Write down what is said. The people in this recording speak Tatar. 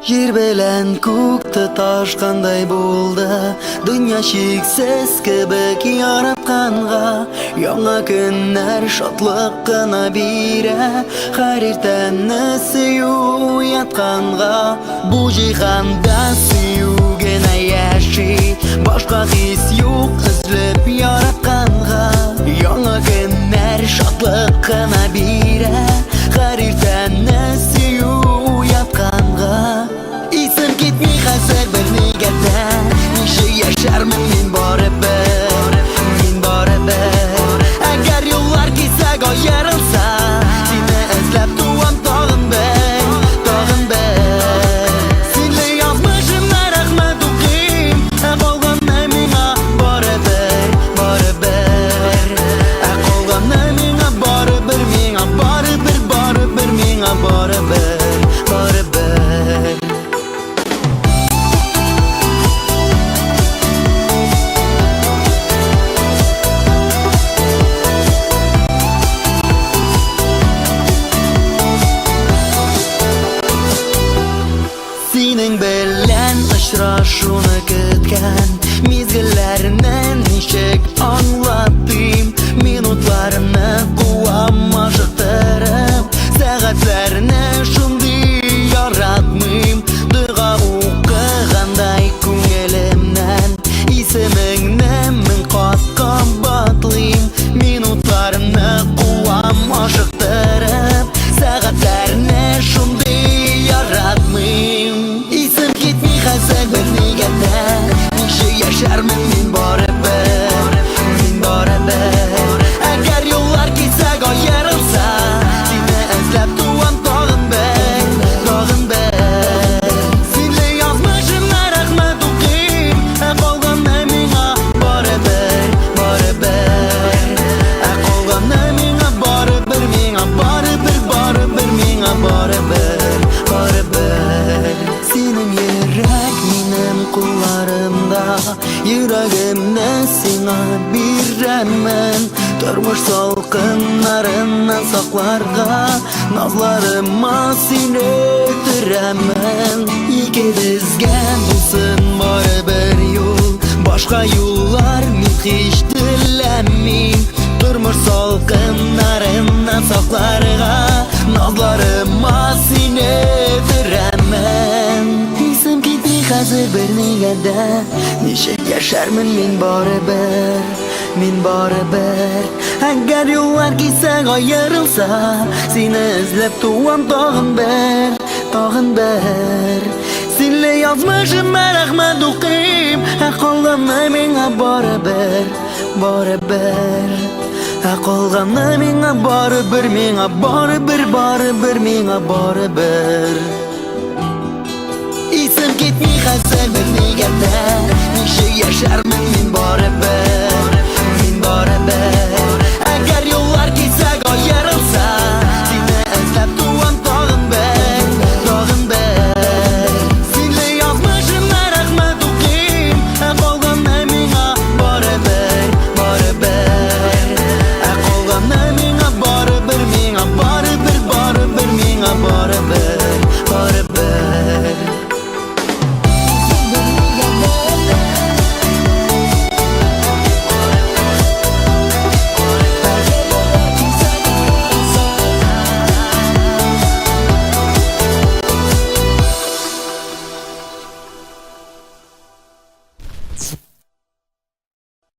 Жер белән күкте ташкандай булды, дөнья чиксез кебек яратканга. Яңа көннәр шатлык кына бирә, һәр иртәне сөю ятканга. Бу җиһанда сөю генә яши, башка хис юк эзләп яратканга. Яңа көннәр шатлык кына бирә, һәр иртәне сөю ятканга. Исем китми хәзер бер нигәдә, ничек яшәрмен мин барыбер, мин барыбер. Әгәр юллар кисәк аерылса, сине эзләп туам тагын бер, тагын бер. Сине язмышымда рәхмәт укыйм, калганны миңа барыбер, барыбер. Калганны миңа барыбер, миңа барыбер, барыбер, миңа барыбер, барыбер. Синең белән очрашуны көткән мизгелләрне ничек аңлатыйм. Минутларны куам ашыктырып, сәгатьләрне шундый яратмыйм. Дуга укыгандай күңелемнән исемеңне мең кат кабатлыйм. Минутларны куам ашыктырып, сәгатьләрне шундый яратмыйм. Исем китми хәзер бер нигәдә, ничек яшәрмен мин барыбер, мин барыбер. Әгәр юллар кисәк аерылса, сине эзләп туам тагын бер, тагын бер. Сине язмышымда рәхмәт укыйм, калганны миңа барыбер, барыбер. Калганны миңа барыбер, миңа барыбер, барыбер, миңа барыбер, барыбер. Синең йөрәк минем кулларымда, йөрәгемне сиңа бирәмен. Тормыш салкыннарыннан сакларга, назларыма сине төрәмен. Икебезгә булсын барыбер юл, башка юллар мин һич теләмим. Тормыш салкыннарыннан сакларга, назларыма сине төрәмен. Исем китми хәзер бер нигәдә, ничек яшәрмен мин барыбер, мин барыбер. Әгәр юллар кисәк аерылса, сине эзләп туам тагын бер, тагын бер. Сине язмышымда рәхмәт укыйм, калганны миңа барыбер, барыбер. Калганны миңа барыбер, миңа барыбер, барыбер, миңа барыбер. Исем китми хәзер бер нигәдә, ничек яшәрмен мин барыбер, мин барыбер.